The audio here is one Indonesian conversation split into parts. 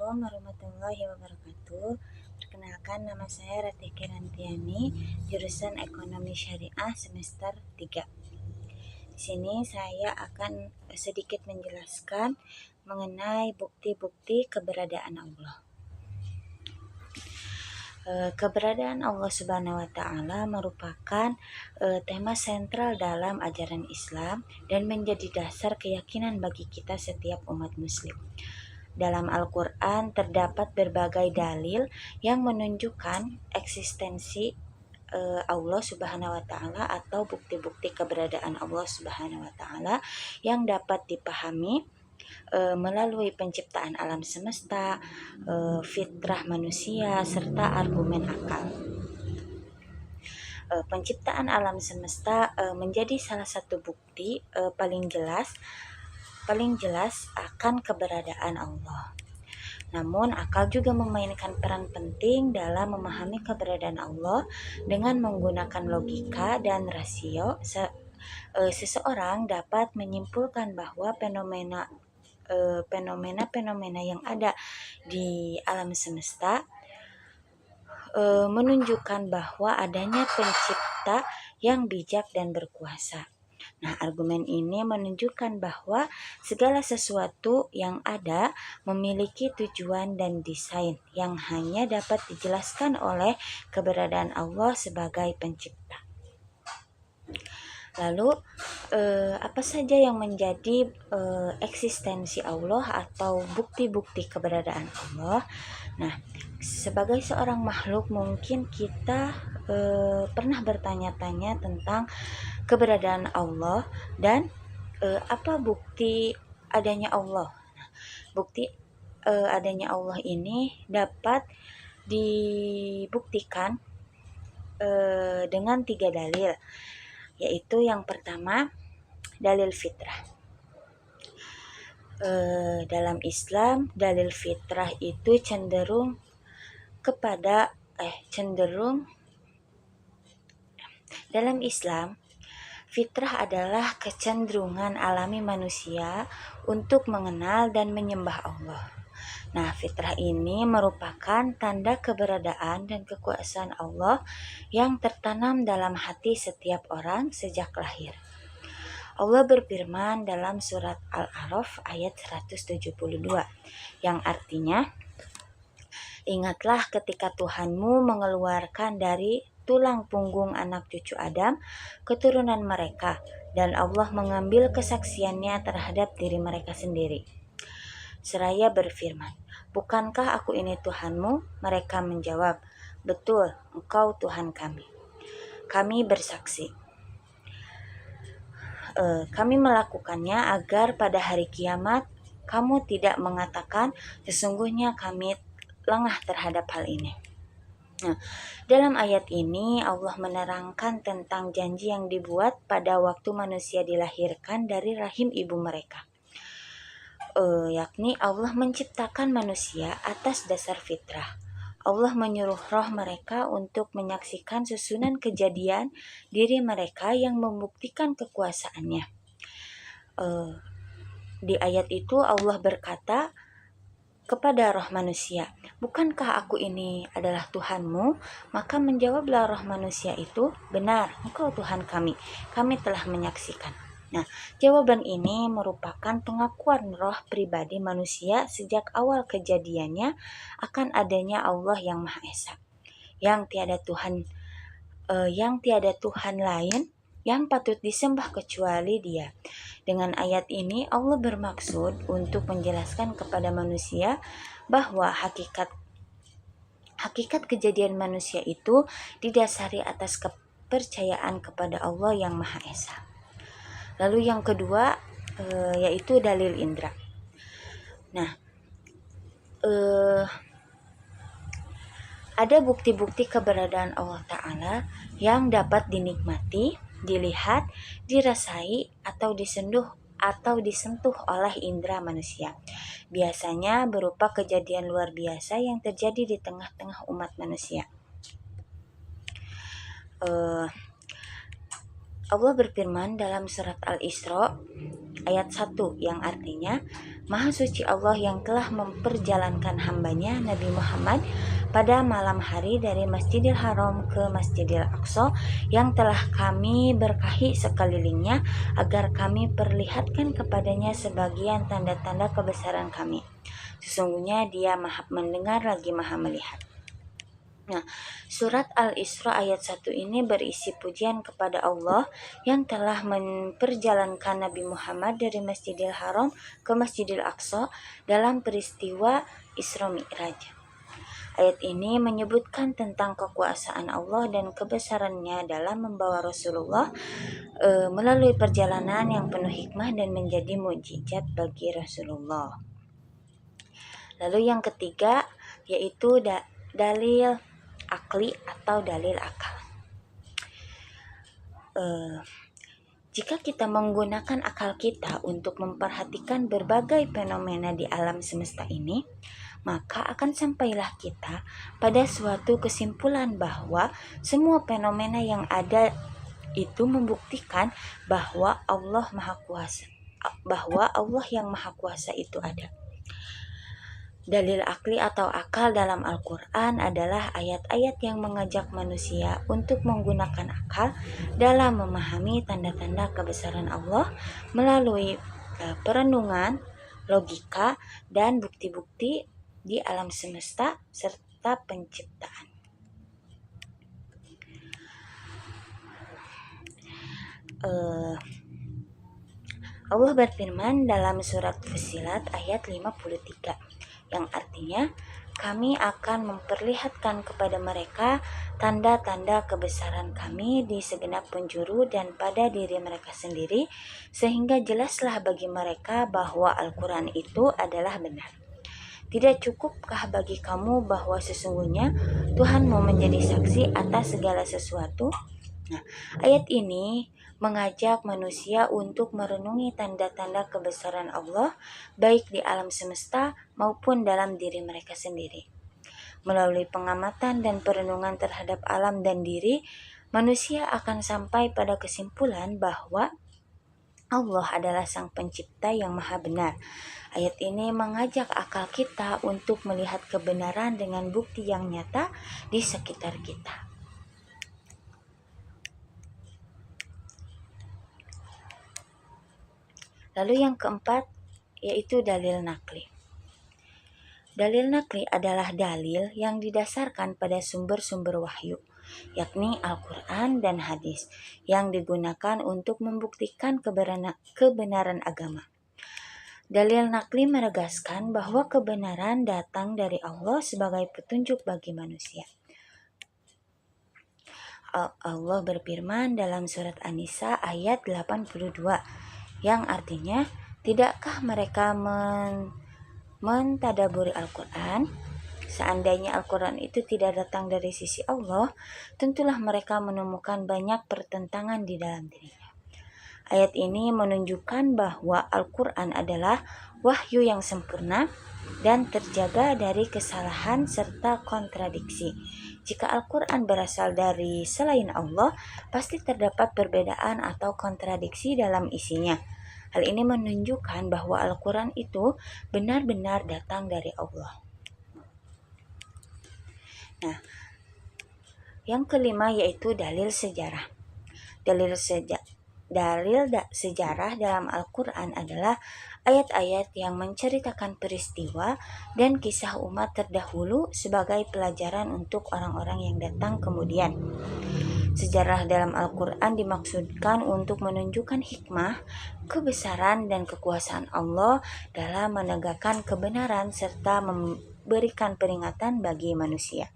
Assalamualaikum warahmatullahi wabarakatuh. Perkenalkan, nama saya Ratih Kirantiani, jurusan Ekonomi Syariah semester 3. Di sini saya akan sedikit menjelaskan mengenai bukti-bukti keberadaan Allah. Keberadaan Allah Subhanahu wa Ta'ala merupakan tema sentral dalam ajaran Islam dan menjadi dasar keyakinan bagi kita setiap umat Muslim. Dalam Al-Quran terdapat berbagai dalil yang menunjukkan eksistensi Allah Subhanahu wa Ta'ala atau bukti-bukti keberadaan Allah Subhanahu wa Ta'ala yang dapat dipahami melalui penciptaan alam semesta, fitrah manusia, serta argumen akal. Penciptaan alam semesta menjadi salah satu bukti paling jelas akan keberadaan Allah. Namun, akal juga memainkan peran penting dalam memahami keberadaan Allah. Dengan menggunakan logika dan rasio, seseorang dapat menyimpulkan bahwa fenomena yang ada di alam semesta menunjukkan bahwa adanya pencipta yang bijak dan berkuasa. Nah, argumen ini menunjukkan bahwa segala sesuatu yang ada memiliki tujuan dan desain yang hanya dapat dijelaskan oleh keberadaan Allah sebagai pencipta. Lalu, apa saja yang menjadi eksistensi Allah atau bukti-bukti keberadaan Allah? Nah, sebagai seorang makhluk mungkin kita pernah bertanya-tanya tentang keberadaan Allah dan apa bukti adanya Allah. Nah, bukti adanya Allah ini dapat dibuktikan dengan 3 dalil, yaitu yang pertama dalil fitrah. Dalam Islam, dalil fitrah itu cenderung dalam Islam, fitrah adalah kecenderungan alami manusia untuk mengenal dan menyembah Allah. Nah, fitrah ini merupakan tanda keberadaan dan kekuasaan Allah yang tertanam dalam hati setiap orang sejak lahir. Allah berfirman dalam surat Al-A'raf ayat 172 yang artinya, "Ingatlah ketika Tuhanmu mengeluarkan dari tulang punggung anak cucu Adam, keturunan mereka, dan Allah mengambil kesaksiannya terhadap diri mereka sendiri. Seraya berfirman, bukankah aku ini Tuhanmu? Mereka menjawab, betul, engkau Tuhan kami. Kami bersaksi. Kami melakukannya agar pada hari kiamat kamu tidak mengatakan sesungguhnya kami lengah terhadap hal ini." Nah, dalam ayat ini Allah menerangkan tentang janji yang dibuat pada waktu manusia dilahirkan dari rahim ibu mereka. Yakni Allah menciptakan manusia atas dasar fitrah. Allah menyuruh roh mereka untuk menyaksikan susunan kejadian diri mereka yang membuktikan kekuasaannya. Di ayat itu Allah berkata kepada roh manusia, bukankah aku ini adalah Tuhanmu? Maka menjawablah roh manusia itu, benar, engkau Tuhan kami telah menyaksikan. Nah, jawaban ini merupakan pengakuan roh pribadi manusia sejak awal kejadiannya akan adanya Allah yang Maha Esa, yang tiada Tuhan lain yang patut disembah kecuali Dia. Dengan ayat ini Allah bermaksud untuk menjelaskan kepada manusia bahwa hakikat kejadian manusia itu didasari atas kepercayaan kepada Allah yang Maha Esa. Lalu yang kedua yaitu dalil indra. Nah, ada bukti-bukti keberadaan Allah Ta'ala yang dapat dinikmati, dilihat, dirasai, atau disentuh oleh indera manusia. Biasanya berupa kejadian luar biasa yang terjadi di tengah-tengah umat manusia. Allah berfirman dalam surat Al-Isra ayat 1 yang artinya Maha suci Allah yang telah memperjalankan hambanya Nabi Muhammad pada malam hari dari Masjidil Haram ke Masjidil Aqsa yang telah kami berkahi sekelilingnya agar kami perlihatkan kepadanya sebagian tanda-tanda kebesaran kami. Sesungguhnya dia maha mendengar lagi maha melihat. Nah, surat Al-Isra ayat 1 ini berisi pujian kepada Allah yang telah memperjalankan Nabi Muhammad dari Masjidil Haram ke Masjidil Aqsa dalam peristiwa Isra Mi'raj. Ayat ini menyebutkan tentang kekuasaan Allah dan kebesarannya dalam membawa Rasulullah melalui perjalanan yang penuh hikmah dan menjadi mukjizat bagi Rasulullah. Lalu yang ketiga yaitu dalil akli atau dalil akal. Jika kita menggunakan akal kita untuk memperhatikan berbagai fenomena di alam semesta ini, maka akan sampailah kita pada suatu kesimpulan bahwa semua fenomena yang ada itu membuktikan bahwa Allah yang Maha Kuasa itu ada. Dalil akli atau akal dalam Al-Quran adalah ayat-ayat yang mengajak manusia untuk menggunakan akal dalam memahami tanda-tanda kebesaran Allah melalui perenungan, logika, dan bukti-bukti di alam semesta serta penciptaan. Allah berfirman dalam surat Fussilat ayat 53 yang artinya kami akan memperlihatkan kepada mereka tanda-tanda kebesaran kami di segenap penjuru dan pada diri mereka sendiri sehingga jelaslah bagi mereka bahwa Al-Quran itu adalah benar. Tidak cukupkah bagi kamu bahwa sesungguhnya Tuhanmu menjadi saksi atas segala sesuatu? Nah, ayat ini mengajak manusia untuk merenungi tanda-tanda kebesaran Allah baik di alam semesta maupun dalam diri mereka sendiri. Melalui pengamatan dan perenungan terhadap alam dan diri, manusia akan sampai pada kesimpulan bahwa Allah adalah Sang Pencipta yang Maha Benar. Ayat ini mengajak akal kita untuk melihat kebenaran dengan bukti yang nyata di sekitar kita. Lalu yang keempat yaitu dalil nakli. Dalil nakli adalah dalil yang didasarkan pada sumber-sumber wahyu, yakni Al-Quran dan hadis, yang digunakan untuk membuktikan kebenaran agama. Dalil nakli menegaskan bahwa kebenaran datang dari Allah sebagai petunjuk bagi manusia. Allah berfirman dalam surat An-Nisa ayat 82 yang artinya, tidakkah mereka mentadaburi Al-Quran? Seandainya Al-Quran itu tidak datang dari sisi Allah, tentulah mereka menemukan banyak pertentangan di dalam dirinya. Ayat ini menunjukkan bahwa Al-Quran adalah wahyu yang sempurna dan terjaga dari kesalahan serta kontradiksi. Jika Al-Quran berasal dari selain Allah, pasti terdapat perbedaan atau kontradiksi dalam isinya. Hal ini menunjukkan bahwa Al-Quran itu benar-benar datang dari Allah. Nah, yang kelima yaitu dalil sejarah. Dalil sejarah dalam Al-Quran adalah ayat-ayat yang menceritakan peristiwa dan kisah umat terdahulu sebagai pelajaran untuk orang-orang yang datang kemudian. Sejarah dalam Al-Quran dimaksudkan untuk menunjukkan hikmah, kebesaran, dan kekuasaan Allah dalam menegakkan kebenaran serta memberikan peringatan bagi manusia.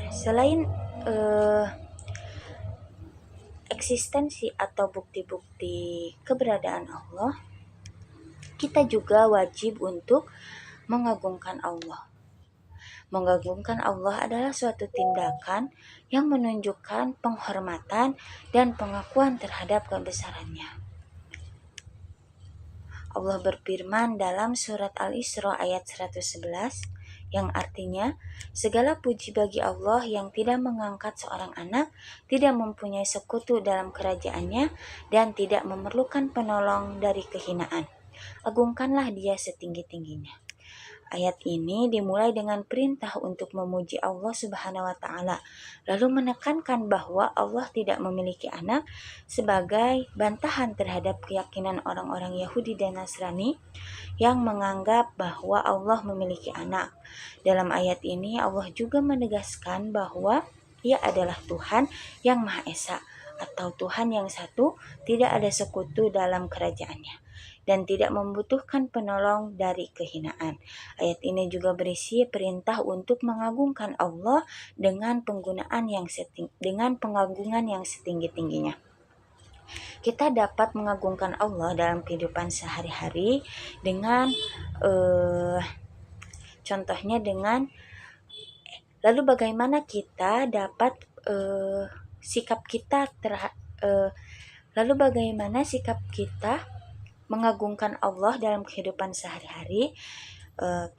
Selain eksistensi atau bukti-bukti keberadaan Allah, kita juga wajib untuk mengagungkan Allah. Mengagungkan Allah adalah suatu tindakan yang menunjukkan penghormatan dan pengakuan terhadap kebesarannya. Allah berfirman dalam surat Al-Isra ayat 111 yang artinya segala puji bagi Allah yang tidak mengangkat seorang anak, tidak mempunyai sekutu dalam kerajaannya, dan tidak memerlukan penolong dari kehinaan. Agungkanlah Dia setinggi-tingginya. Ayat ini dimulai dengan perintah untuk memuji Allah Subhanahu wa taala, lalu menekankan bahwa Allah tidak memiliki anak sebagai bantahan terhadap keyakinan orang-orang Yahudi dan Nasrani yang menganggap bahwa Allah memiliki anak. Dalam ayat ini Allah juga menegaskan bahwa Ia adalah Tuhan yang Maha Esa atau Tuhan yang satu, tidak ada sekutu dalam kerajaannya, dan tidak membutuhkan penolong dari kehinaan. Ayat ini juga berisi perintah untuk mengagungkan Allah dengan pengagungan yang setinggi-tingginya. Kita dapat mengagungkan Allah dalam kehidupan sehari-hari dengan contohnya dengan lalu bagaimana kita dapat sikap kita mengagungkan Allah dalam kehidupan sehari-hari.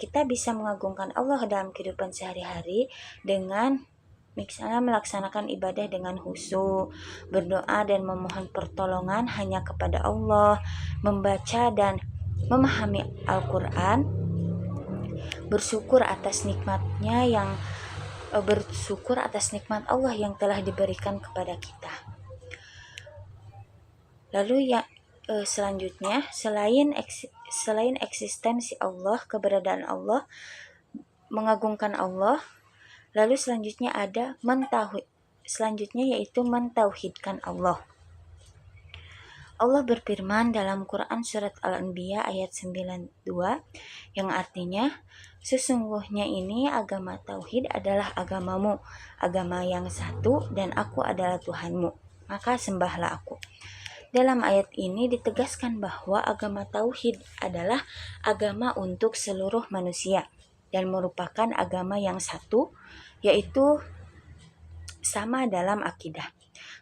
Kita bisa mengagungkan Allah dalam kehidupan sehari-hari dengan misalnya melaksanakan ibadah dengan khusyuk, berdoa dan memohon pertolongan hanya kepada Allah, membaca dan memahami Al-Quran, bersyukur atas nikmat Allah yang telah diberikan kepada kita. Lalu selanjutnya, selain eksistensi Allah, keberadaan Allah, mengagungkan Allah, lalu selanjutnya yaitu mentauhidkan Allah. Allah berfirman dalam Quran surat Al-Anbiya ayat 92 yang artinya, sesungguhnya ini agama tauhid adalah agamamu, agama yang satu, dan aku adalah Tuhanmu, maka sembahlah aku. Dalam ayat ini ditegaskan bahwa agama tauhid adalah agama untuk seluruh manusia dan merupakan agama yang satu, yaitu sama dalam akidah.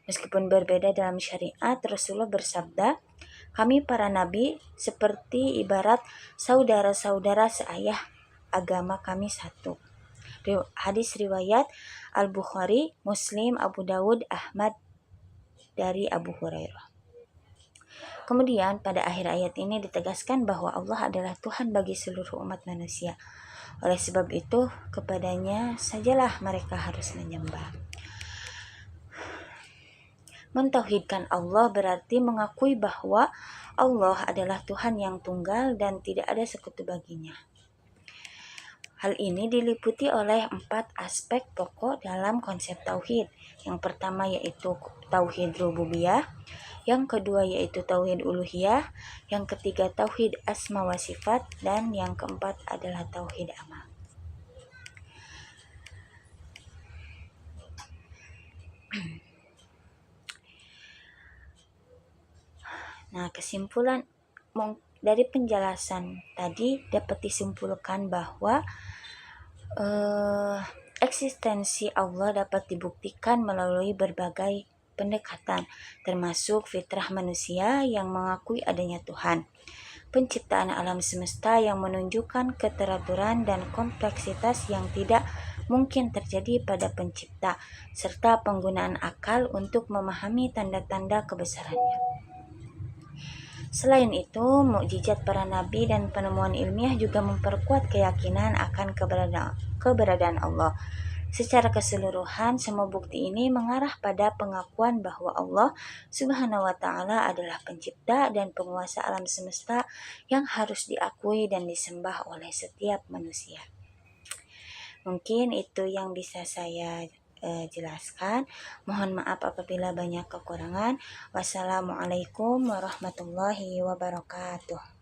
Meskipun berbeda dalam syariat, Rasulullah bersabda, kami para nabi seperti ibarat saudara-saudara seayah, agama kami satu. Hadis riwayat Al-Bukhari, Muslim, Abu Dawud, Ahmad dari Abu Hurairah. Kemudian pada akhir ayat ini ditegaskan bahwa Allah adalah Tuhan bagi seluruh umat manusia. Oleh sebab itu, kepadanya sajalah mereka harus menyembah. Mentauhidkan Allah berarti mengakui bahwa Allah adalah Tuhan yang tunggal dan tidak ada sekutu baginya. Hal ini diliputi oleh 4 aspek pokok dalam konsep tauhid. Yang pertama yaitu tauhid rububiyah, yang kedua yaitu tauhid uluhiyah, yang ketiga tauhid asma wa sifat, dan yang keempat adalah tauhid amal. Nah, kesimpulan dari penjelasan tadi dapat disimpulkan bahwa eksistensi Allah dapat dibuktikan melalui berbagai pendekatan, termasuk fitrah manusia yang mengakui adanya Tuhan, penciptaan alam semesta yang menunjukkan keteraturan dan kompleksitas yang tidak mungkin terjadi pada pencipta, serta penggunaan akal untuk memahami tanda-tanda kebesarannya. Selain itu, mukjizat para nabi dan penemuan ilmiah juga memperkuat keyakinan akan keberadaan Allah. Secara keseluruhan, semua bukti ini mengarah pada pengakuan bahwa Allah Subhanahu wa taala adalah pencipta dan penguasa alam semesta yang harus diakui dan disembah oleh setiap manusia. Mungkin itu yang bisa saya jelaskan. Mohon maaf apabila banyak kekurangan. Wassalamualaikum warahmatullahi wabarakatuh.